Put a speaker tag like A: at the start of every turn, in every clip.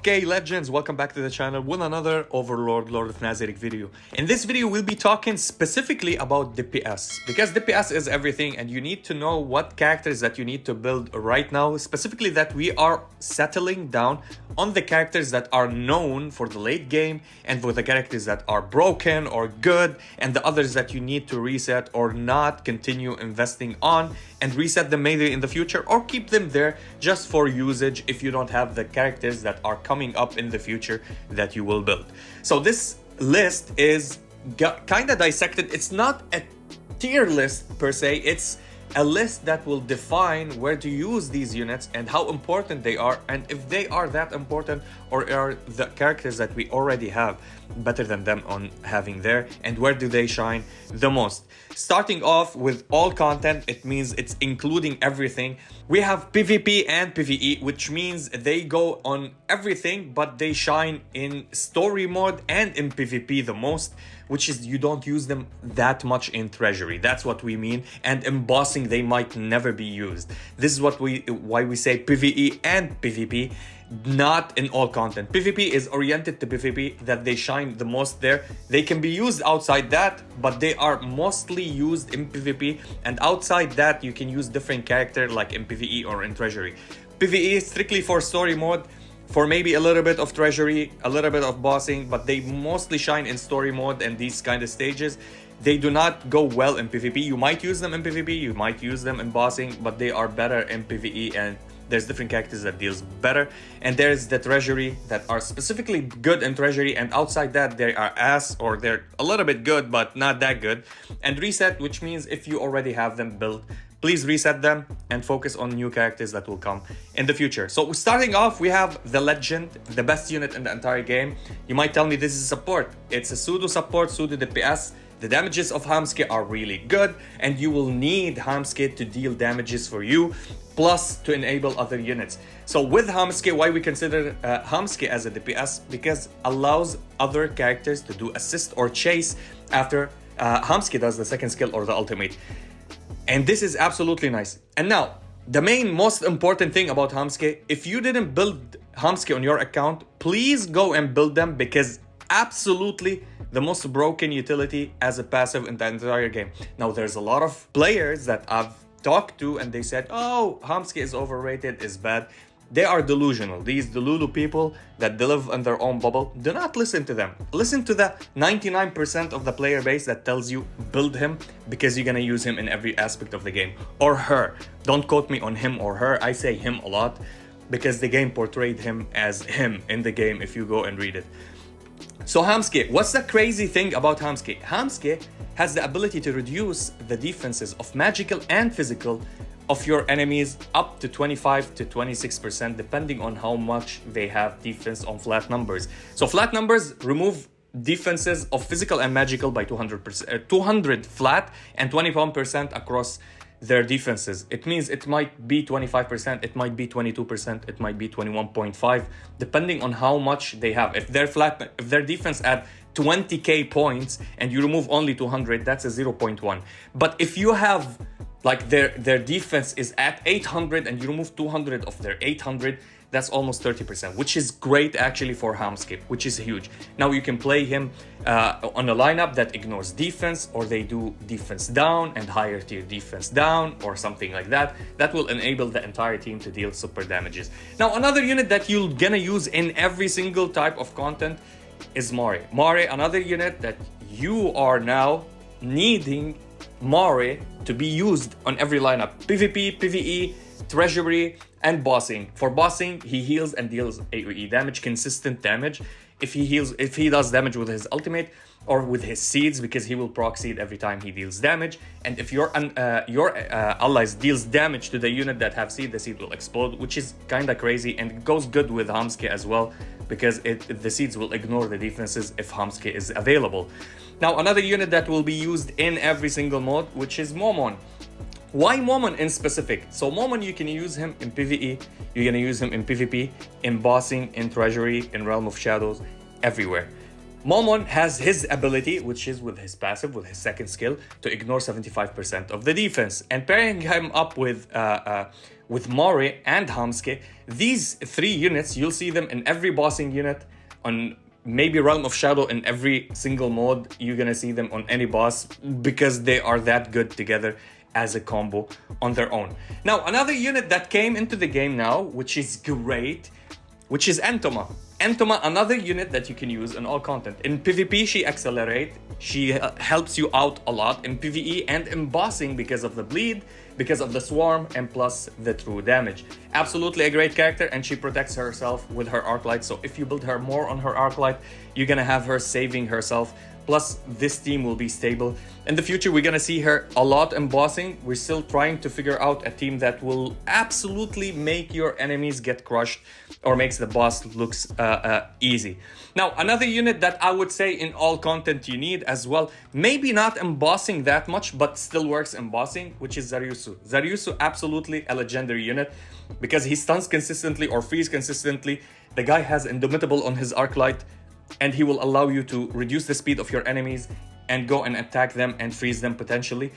A: Okay, legends, welcome back to the channel with another Overlord, Lord of Nazarick video. In this video, we'll be talking specifically about DPS, because DPS is everything and you need to know what characters that you need to build right now, specifically that we are settling down on the characters that are known for the late game and for the characters that are broken or good and the others that you need to reset or not continue investing on and reset them maybe in the future or keep them there just for usage if you don't have the characters that are coming up in the future that you will build. So this list is kind of dissected. It's not a tier list per se, it's a list that will define where to use these units and how important they are, and if they are that important or are the characters that we already have better than them on having there, and where do they shine the most. Starting off with all content, it means it's including everything. We have PvP and PvE, which means they go on everything, but they shine in story mode and in PvP the most, which is you don't use them that much in Treasury. That's what we mean. And in bossing, they might never be used. This is why we say PvE and PvP, not in all content. PvP is oriented to PvP, that they shine the most there. They can be used outside that, but they are mostly used in PvP. And outside that, you can use different character like in PvE or in Treasury. PvE is strictly for story mode, for maybe a little bit of Treasury, a little bit of bossing, but they mostly shine in story mode and these kind of stages. They do not go well in PvP. You might use them in PvP, you might use them in bossing, but they are better in PvE, and there's different characters that deals better. And there's the Treasury that are specifically good in Treasury, and outside that they are ass, or they're a little bit good but not that good. And reset, which means if you already have them built, please reset them and focus on new characters that will come in the future. So starting off, we have the Legend, the best unit in the entire game. You might tell me this is support. It's a pseudo support, pseudo DPS. The damages of Hamske are really good, and you will need Hamske to deal damages for you, plus to enable other units. So with Hamske, why we consider Hamske as a DPS? Because allows other characters to do assist or chase after Hamske does the second skill or the ultimate. And this is absolutely nice. And now, the most important thing about Hamske, if you didn't build Hamske on your account, please go and build them, because absolutely the most broken utility as a passive in the entire game. Now, there's a lot of players that I've talked to and they said, oh, Hamske is overrated, is bad. They are delusional. These Delulu people that live in their own bubble, do not listen to them. Listen to the 99% of the player base that tells you build him because you're gonna use him in every aspect of the game. Or her. Don't quote me on him or her. I say him a lot because the game portrayed him as him in the game if you go and read it. So Hamske, what's the crazy thing about Hamske? Hamske has the ability to reduce the defenses of magical and physical of your enemies up to 25 to 26%, depending on how much they have defense on flat numbers. So flat numbers remove defenses of physical and magical by 200 flat and 21% across their defenses. It means it might be 25%, it might be 22%, it might be 21.5, depending on how much they have. If their defense at 20k points and you remove only 200, that's a 0.1. But if you have like their defense is at 800 and you remove 200 of their 800, that's almost 30%, which is great actually for Hamske, which is huge. Now you can play him on a lineup that ignores defense, or they do defense down and higher tier defense down or something like that. That will enable the entire team to deal super damages. Now another unit that you're gonna use in every single type of content is Mare. Mare, another unit that you are now needing Mare to be used on every lineup. PvP, PvE, Treasury, and bossing. For bossing, he heals and deals AoE damage, consistent damage. If he does damage with his ultimate or with his seeds, because he will proc seed every time he deals damage. And if your allies deals damage to the unit that have seed, the seed will explode, which is kind of crazy, and it goes good with Hamske as well, because the seeds will ignore the defenses if Hamske is available. Now another unit that will be used in every single mode, which is Momon. Why Momon in specific? So Momon, you can use him in PvE, you're gonna use him in PvP, in bossing, in Treasury, in Realm of Shadows, everywhere. Momon has his ability, which is with his passive, with his second skill, to ignore 75% of the defense. And pairing him up with with Mori and Hamsuke. These 3 units, you'll see them in every bossing unit, on maybe Realm of Shadow in every single mode. You're gonna see them on any boss because they are that good together as a combo on their own. Now, another unit that came into the game now, which is great, which is Entoma. Entoma, another unit that you can use in all content. In PvP, she accelerates. She helps you out a lot in PvE and in bossing because of the bleed, because of the swarm, and plus the true damage. Absolutely a great character, and she protects herself with her arc light. So if you build her more on her arc light, you're gonna have her saving herself. Plus, this team will be stable. In the future, we're gonna see her a lot in bossing. We're still trying to figure out a team that will absolutely make your enemies get crushed or makes the boss looks easy. Now, another unit that I would say in all content you need as well, maybe not in bossing that much, but still works in bossing, which is Zaryusu. Zaryusu, absolutely a legendary unit because he stuns consistently or frees consistently. The guy has Indomitable on his arc light, and he will allow you to reduce the speed of your enemies and go and attack them and freeze them potentially.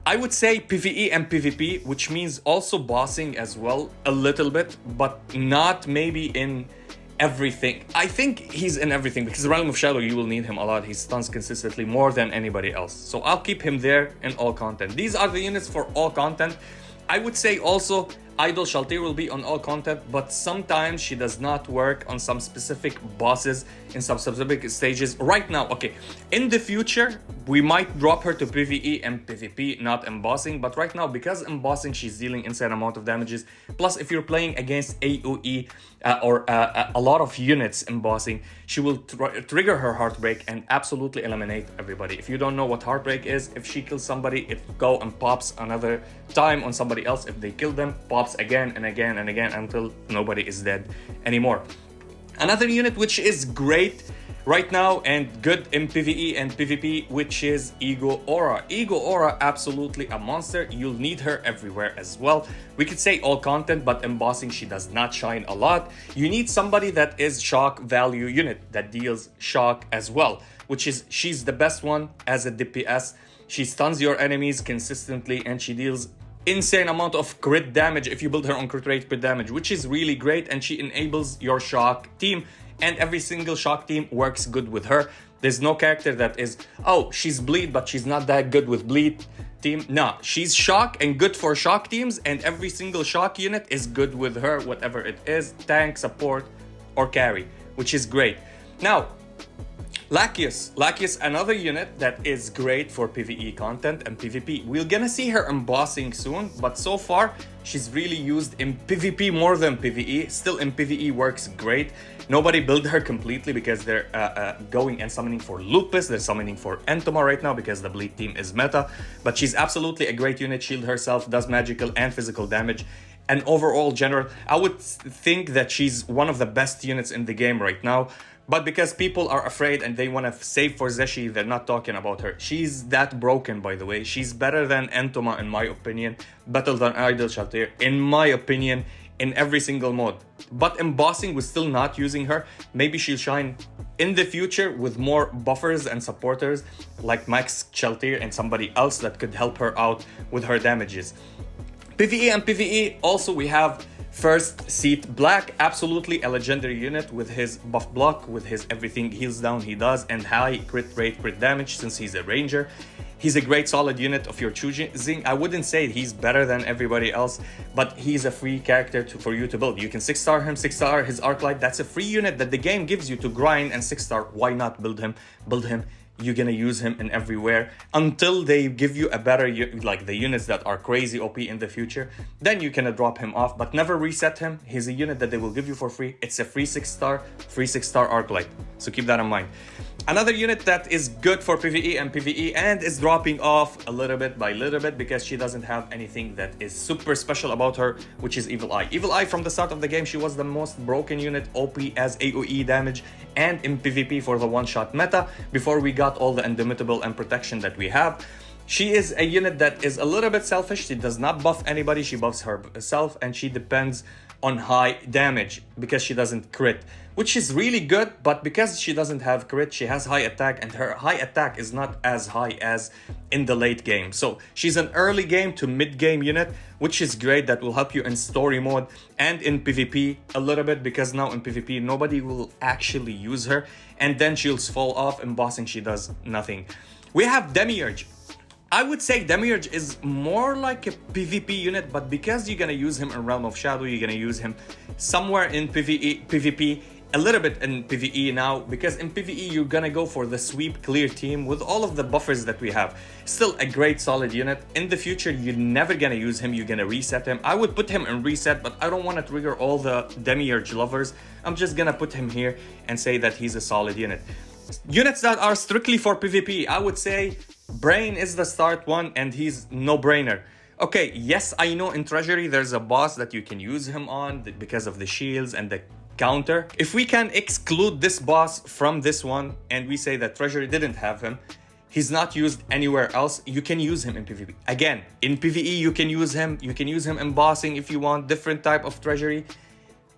A: I would say PvE and PvP, which means also bossing as well, a little bit, but not maybe in everything. I think he's in everything because Realm of Shadow, you will need him a lot. He stuns consistently more than anybody else. So I'll keep him there in all content. These are the units for all content. I would say also Idol Shaltir will be on all content, but sometimes she does not work on some specific bosses in some specific stages. Right now, okay, in the future, we might drop her to PvE and PvP, not embossing, but right now, because embossing, she's dealing insane amount of damages. Plus, if you're playing against AoE or a lot of units embossing, she will trigger her Heartbreak and absolutely eliminate everybody. If you don't know what Heartbreak is, if she kills somebody, it go and pops another time on somebody else. If they kill them, pops again and again and again until nobody is dead anymore. Another unit which is great right now and good in PvE and PvP, which is Ego Aura. Ego Aura, absolutely a monster. You'll need her everywhere as well. We could say all content, but embossing, she does not shine a lot. You need somebody that is shock value unit that deals shock as well, which is she's the best one as a DPS. She stuns your enemies consistently and she deals insane amount of crit damage if you build her on crit rate crit damage, which is really great, and she enables your shock team, and every single shock team works good with her. There's no character that is, oh, she's bleed but she's not that good with bleed team. No, she's shock and good for shock teams, and every single shock unit is good with her, whatever it is, tank, support or carry, which is great. Now Lackeus, another unit that is great for PvE content and PvP. We're gonna see her embossing soon, but so far she's really used in PvP more than PvE. Still in PvE works great. Nobody built her completely because they're going and summoning for Lupus. They're summoning for Entoma right now because the bleed team is meta. But she's absolutely a great unit. Shield herself, does magical and physical damage. And overall general, I would think that she's one of the best units in the game right now. But because people are afraid and they want to save for Zeshi, they're not talking about her. She's that broken, by the way. She's better than Entoma, in my opinion. Better than Idol Shaltir, in my opinion, in every single mode. But embossing, we're still not using her. Maybe she'll shine in the future with more buffers and supporters like Max Shaltir and somebody else that could help her out with her damages. PvE and PvE, also we have First Seat Black, absolutely a legendary unit with his buff block, with his everything heals down he does, and high crit rate, crit damage since he's a ranger. He's a great solid unit of your choosing. I wouldn't say he's better than everybody else, but he's a free character for you to build. You can 6-star him, 6-star his arc light. That's a free unit that the game gives you to grind and 6-star. Why not build him? Build him. You're gonna use him in everywhere until they give you a better, like the units that are crazy OP in the future. Then you can drop him off, but never reset him. He's a unit that they will give you for free. It's a free 6-star arc light. So keep that in mind. Another unit that is good for PvE and PvE and is dropping off a little bit by little bit because she doesn't have anything that is super special about her, which is Evil Eye. Evil Eye, from the start of the game, she was the most broken unit, OP as AoE damage and in PvP for the one-shot meta before we got all the Indomitable and protection that we have. She is a unit that is a little bit selfish. She does not buff anybody. She buffs herself and she depends on high damage because she doesn't crit, which is really good. But because she doesn't have crit, she has high attack, and her high attack is not as high as in the late game. So she's an early game to mid game unit, which is great. That will help you in story mode and in PvP a little bit, because now in PvP nobody will actually use her, and then she'll fall off. In bossing she does nothing. We have Demiurge. I would say Demiurge is more like a PvP unit, but because you're gonna use him in Realm of Shadow, you're gonna use him somewhere in PvP, a little bit in PvE now, because in PvE you're gonna go for the sweep clear team with all of the buffers that we have. Still a great solid unit. In the future you're never gonna use him, you're gonna reset him. I would put him in reset, but I don't want to trigger all the Demiurge lovers. I'm just gonna put him here and say that he's a solid unit. Units that are strictly for PvP, I would say Brain is the start one, and he's no-brainer. Okay, yes, I know in Treasury there's a boss that you can use him on because of the shields and the counter. If we can exclude this boss from this one and we say that Treasury didn't have him, he's not used anywhere else, you can use him in PvP. Again, in PvE you can use him in bossing if you want, different type of Treasury.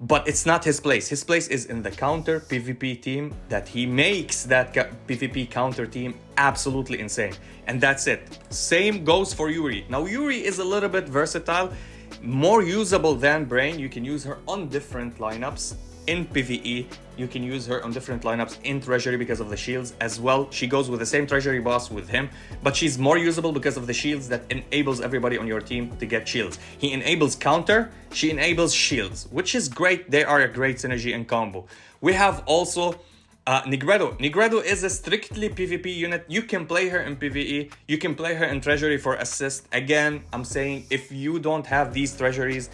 A: But it's not his place. His place is in the counter PvP team, that he makes that PvP counter team absolutely insane. And that's it. Same goes for Yuri. Now Yuri is a little bit versatile, more usable than Brain. You can use her on different lineups. In PvE, you can use her on different lineups in Treasury because of the shields as well. She goes with the same Treasury boss with him, but she's more usable because of the shields that enables everybody on your team to get shields. He enables counter, she enables shields, which is great. They are a great synergy and combo. We have also Nigredo. Nigredo is a strictly PvP unit. You can play her in PvE, you can play her in Treasury for assist. Again, I'm saying if you don't have these treasuries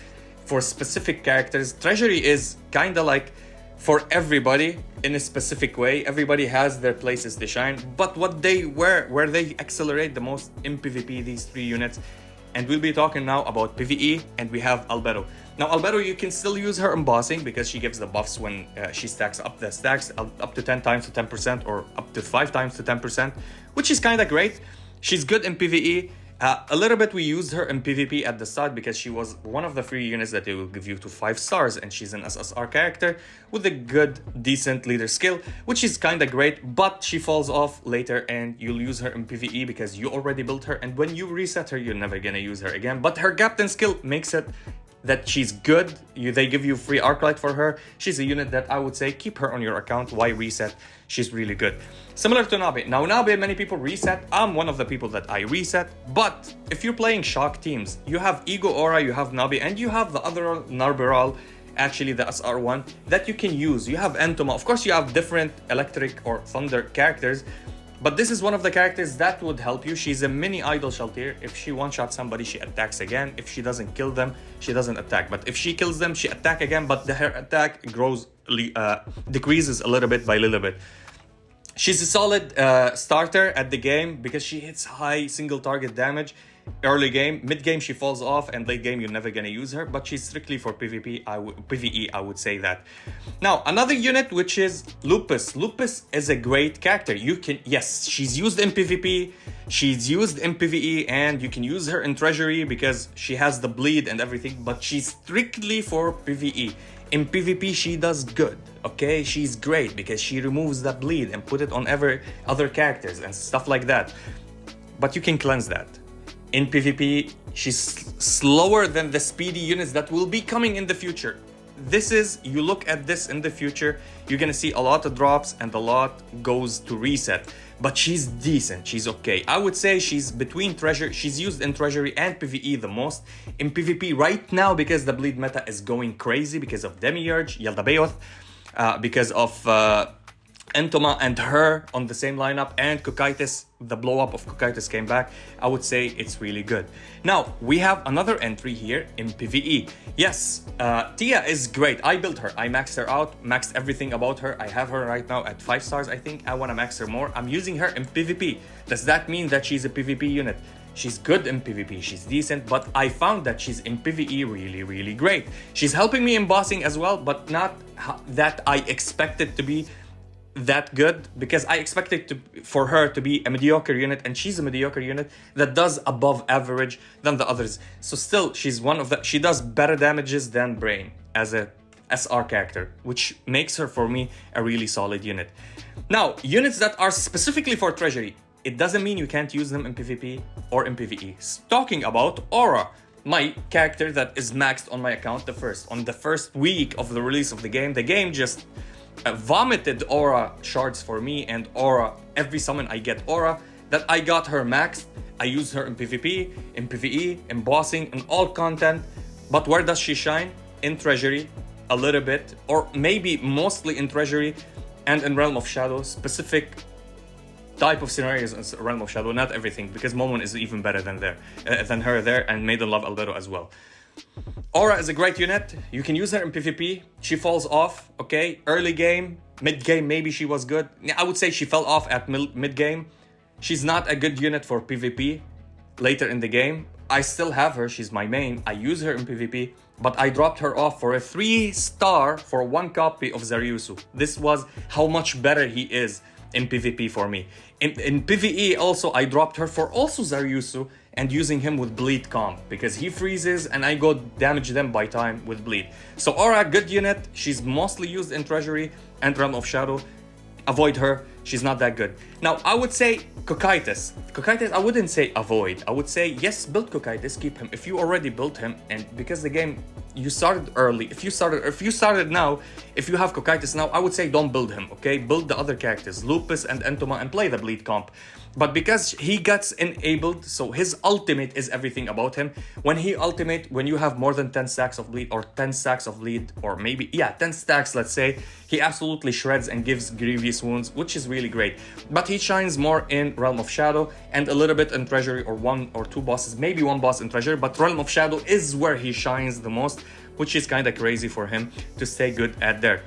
A: for specific characters, Treasury is kind of like for everybody in a specific way. Everybody has their places to shine, but where they accelerate the most in PvP, these three units. And we'll be talking now about PvE, and we have Albedo. Now Albedo, you can still use her in bossing because she gives the buffs when she stacks up the stacks up to 10 times to 10% or up to 5 times to 10%, which is kind of great. She's good in PvE. A little bit we used her in PvP at the start because she was one of the free units that they will give you to 5 stars, and she's an SSR character with a good, decent leader skill, which is kind of great, but she falls off later and you'll use her in PvE because you already built her, and when you reset her, you're never gonna use her again. But her captain skill makes it that she's good. They give you free Arclight for her. She's a unit that I would say keep her on your account. Why reset? She's really good. Similar to Nabe. Now Nabe, many people reset. I'm one of the people that I reset. But if you're playing shock teams, you have Ego Aura, you have Nabe, and you have the other Narberal, actually the SR1, that you can use. You have Entoma. Of course, you have different electric or thunder characters, but this is one of the characters that would help you. She's a mini idol Shaltir. If she one-shot somebody, she attacks again. If she doesn't kill them, she doesn't attack. But if she kills them, she attack again, but her attack decreases a little bit by little bit. She's a solid starter at the game because she hits high single target damage. Early game, mid game she falls off, and late game you're never gonna use her, but she's strictly for PvP. PvE, I would say that. Now another unit, which is Lupus. Lupus is a great character. Yes, she's used in PvP, she's used in PvE, and you can use her in Treasury because she has the bleed and everything, but she's strictly for PvE. In PvP she does good, okay? She's great because she removes that bleed and put it on other characters and stuff like that, but you can cleanse that. In PvP, she's slower than the speedy units that will be coming in the future. You look at this in the future, you're gonna see a lot of drops and a lot goes to reset. But she's decent, she's okay. I would say she's between Treasury, she's used in Treasury and PvE the most. In PvP right now, because the bleed meta is going crazy because of Demiurge, Yaldabaoth, because of Entoma and her on the same lineup, and Cocytus, the blow up of Cocytus came back, I would say it's really good. Now, we have another entry here in PvE. Yes, Tia is great. I built her. I maxed her out, maxed everything about her. I have her right now at 5 stars, I think. I want to max her more. I'm using her in PvP. Does that mean that she's a PvP unit? She's good in PvP, she's decent, but I found that she's in PvE really, really great. She's helping me in bossing as well, but not that I expected to be that good, because I expected for her to be a mediocre unit, and she's a mediocre unit that does above average than the others. So still, she's one of the, she does better damages than Brain. as a SR character, which makes her for me a really solid unit. Now, units that are specifically for Treasury, it doesn't mean you can't use them in PvP or in PvE. Talking about Aura, my character that is maxed on my account on the first week of the release of the game just vomited Aura shards for me, and Aura, every summon I get Aura, that I got her maxed. I use her in PvP, in PvE, in bossing, in all content. But where does she shine? In Treasury, a little bit, or maybe mostly in Treasury and in Realm of Shadow, specific type of scenarios in Realm of Shadow, not everything, because Momon is even better than her there, and Maiden Love Albedo as well. Aura is a great unit. You can use her in PvP. She falls off, okay? Early game, mid game, maybe she was good. I would say she fell off at mid game. She's not a good unit for PvP later in the game. I still have her, she's my main. I use her in PvP, but I dropped her off for a 3-star for 1 copy of Zaryusu. This was how much better he is in PvP for me. In PvE also, I dropped her for also Zaryusu and using him with Bleed comp because he freezes and I go damage them by time with Bleed. So Aura, good unit. She's mostly used in Treasury and Realm of Shadow. Avoid her. She's not that good. Now, I would say Cocytus. Cocytus, I wouldn't say avoid. I would say, yes, build Cocytus, keep him. If you already built him, and because the game, you started early. If you started now, if you have Cocytus now, I would say don't build him, okay? Build the other characters, Lupus and Entoma, and play the Bleed comp. But because he gets enabled, so his ultimate is everything about him. When he ultimate, when you have more than 10 stacks of bleed or 10 stacks of bleed, or maybe, yeah, 10 stacks, let's say, he absolutely shreds and gives grievous wounds, which is really great. But he shines more in Realm of Shadow and a little bit in Treasury, or 1 or 2 bosses, maybe 1 boss in Treasury, but Realm of Shadow is where he shines the most, which is kind of crazy for him to stay good at there.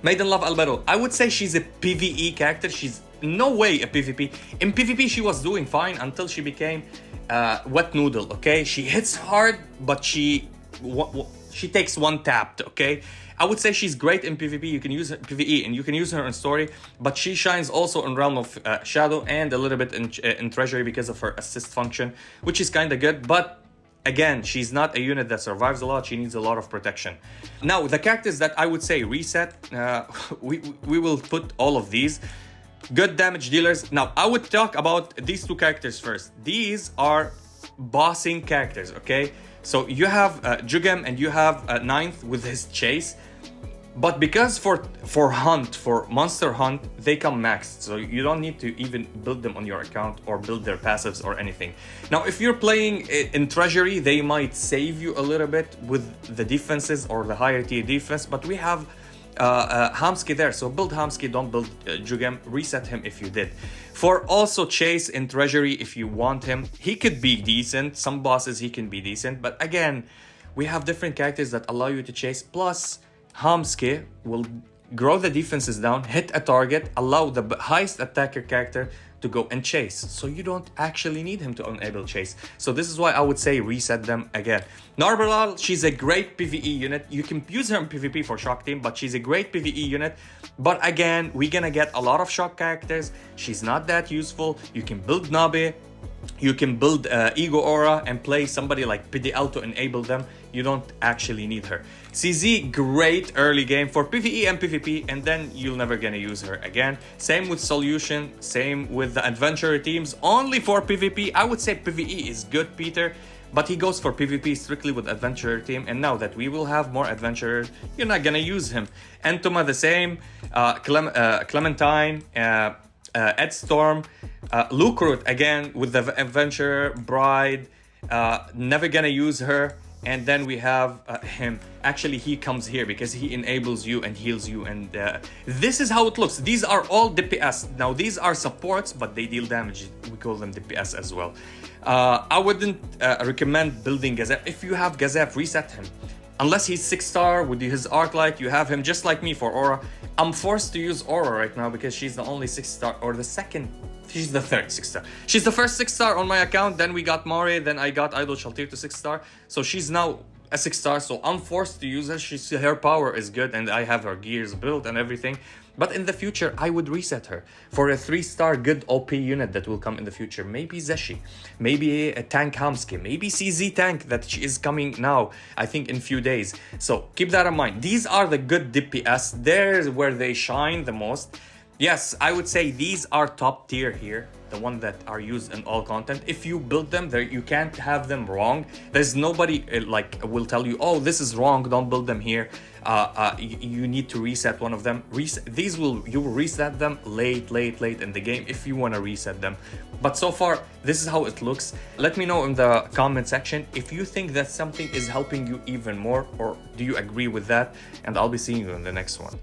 A: Maiden Love Albedo, I would say she's a PvE character. She's no way a PvP. In PvP, she was doing fine until she became Wet Noodle, okay? She hits hard, but she takes 1 tap, okay? I would say she's great in PvP. You can use her PvE and you can use her in story, but she shines also in Realm of Shadow and a little bit in Treasury because of her assist function, which is kind of good, but again, she's not a unit that survives a lot. She needs a lot of protection. Now, the characters that I would say reset, we will put all of these. Good damage dealers. Now, I would talk about these 2 characters first. These are bossing characters, okay? So you have Jugem and you have Ninth with his chase. But because for Monster Hunt, they come maxed, so you don't need to even build them on your account or build their passives or anything. Now, if you're playing in Treasury, they might save you a little bit with the defenses or the higher tier defense, but we have Hamsky there, so build Hamsky, don't build Jugem, reset him if you did. For also Chase in Treasury, if you want him, he could be decent. Some bosses he can be decent, but again, we have different characters that allow you to chase, plus Hamsky will grow the defenses down, hit a target, allow the highest attacker character to go and chase. So you don't actually need him to enable chase. So this is why I would say reset them again. Narbalal, she's a great PvE unit. You can use her in PvP for shock team, but she's a great PvE unit. But again, we're gonna get a lot of shock characters. She's not that useful. You can build Nabe, you can build Ego Aura and play somebody like PDL to enable them. You don't actually need her. CZ, great early game for PvE and PvP, and then you're never gonna use her again. Same with Solution, same with the Adventurer teams, only for PvP. I would say PvE is good, Peter, but he goes for PvP strictly with Adventurer team, and now that we will have more Adventurers, you're not gonna use him. Entoma the same, Clementine, Ed Storm, Lucrut again with the Adventurer, Bride, never gonna use her. And then we have him. Actually, he comes here because he enables you and heals you. And this is how it looks. These are all DPS. Now, these are supports, but they deal damage. We call them DPS as well. I wouldn't recommend building Gazep. If you have Gazep, reset him. Unless he's 6-star with his Arclight, you have him just like me for Aura. I'm forced to use Aura right now because she's the only 6-star, or the second. She's the third 6-star. She's the first 6-star on my account. Then we got Mari. Then I got Idol Shaltir to 6-star. So she's now a 6 star, so I'm forced to use her. Her power is good and I have her gears built and everything. But in the future, I would reset her for a 3 star good OP unit that will come in the future. Maybe Zeshi, maybe a Tank Hamski, maybe CZ Tank that she is coming now, I think in few days. So keep that in mind. These are the good DPS. There's where they shine the most. Yes, I would say these are top tier here, the one that are used in all content. If you build them there, you can't have them wrong. There's nobody like will tell you, oh, this is wrong, don't build them here. You need to reset one of them. You will reset them late in the game if you want to reset them. But so far, this is how it looks. Let me know in the comment section if you think that something is helping you even more, or do you agree with that? And I'll be seeing you in the next one.